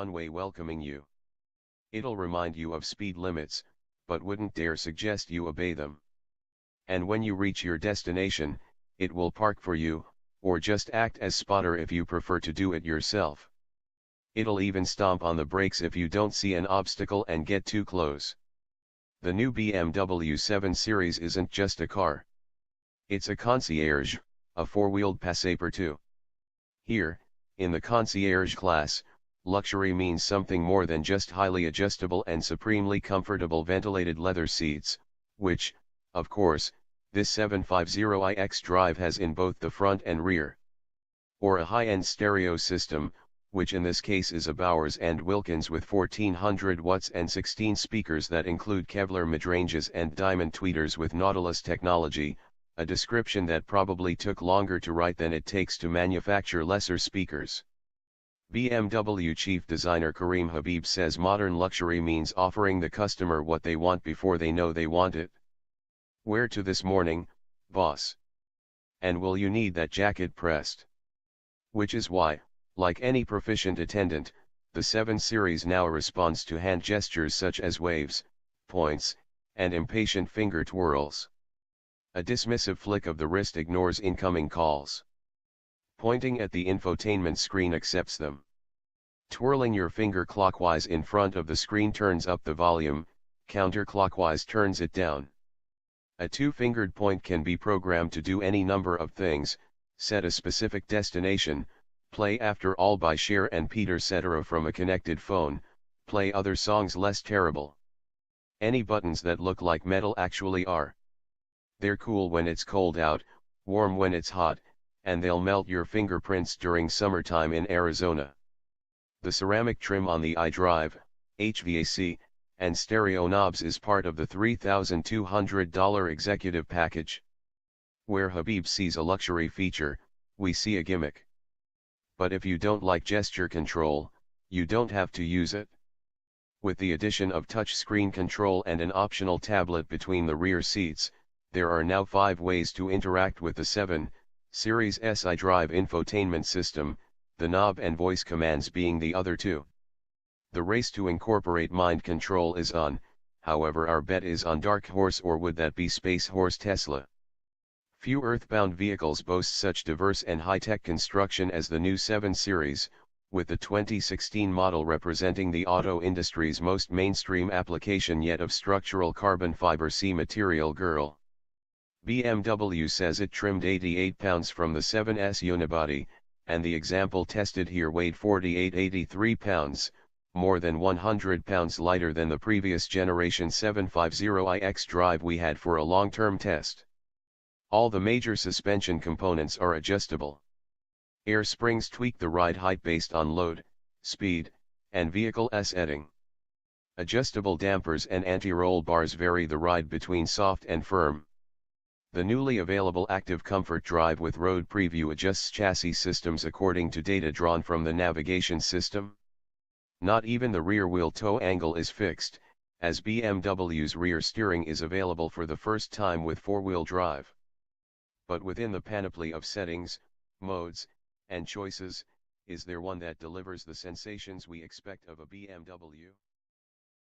runway welcoming you. It'll remind you of speed limits, but wouldn't dare suggest you obey them. And when you reach your destination, it will park for you, or just act as spotter if you prefer to do it yourself. It'll even stomp on the brakes if you don't see an obstacle and get too close. The new BMW 7 Series isn't just a car. It's a concierge, a four-wheeled passepartout too. Here, in the concierge class, luxury means something more than just highly adjustable and supremely comfortable ventilated leather seats, which, of course, this 750i xDrive has in both the front and rear. Or a high-end stereo system, which in this case is a Bowers & Wilkins with 1400 watts and 16 speakers that include Kevlar midranges and diamond tweeters with Nautilus technology, a description that probably took longer to write than it takes to manufacture lesser speakers. BMW chief designer Karim Habib says modern luxury means offering the customer what they want before they know they want it. Where to this morning, boss? And will you need that jacket pressed? Which is why, like any proficient attendant, the 7 Series now responds to hand gestures such as waves, points, and impatient finger twirls. A dismissive flick of the wrist ignores incoming calls. Pointing at the infotainment screen accepts them. Twirling your finger clockwise in front of the screen turns up the volume, counterclockwise turns it down. A two-fingered point can be programmed to do any number of things: set a specific destination, play After All by Cher and Peter Cetera from a connected phone, play other songs less terrible. Any buttons that look like metal actually are. They're cool when it's cold out, warm when it's hot, and they'll melt your fingerprints during summertime in Arizona. The ceramic trim on the iDrive, HVAC, and stereo knobs is part of the $3,200 executive package. Where Habib sees a luxury feature, we see a gimmick. But if you don't like gesture control, you don't have to use it. With the addition of touchscreen control and an optional tablet between the rear seats, there are now 5 ways to interact with the 7 Series iDrive infotainment system, the knob and voice commands being the other 2. The race to incorporate mind control is on, however our bet is on Dark Horse, or would that be Space Horse Tesla. Few earthbound vehicles boast such diverse and high-tech construction as the new 7 Series, with the 2016 model representing the auto industry's most mainstream application yet of structural carbon fiber C material girl. BMW says it trimmed 88 pounds from the 7's unibody, and the example tested here weighed 83 pounds, more than 100 pounds lighter than the previous generation 750i xDrive we had for a long-term test. All the major suspension components are adjustable. Air springs tweak the ride height based on load, speed, and vehicle setting. Adjustable dampers and anti-roll bars vary the ride between soft and firm. The newly available Active Comfort Drive with Road Preview adjusts chassis systems according to data drawn from the navigation system. Not even the rear wheel toe angle is fixed, as BMW's rear steering is available for the first time with 4-wheel drive. But within the panoply of settings, modes, and choices, is there one that delivers the sensations we expect of a BMW?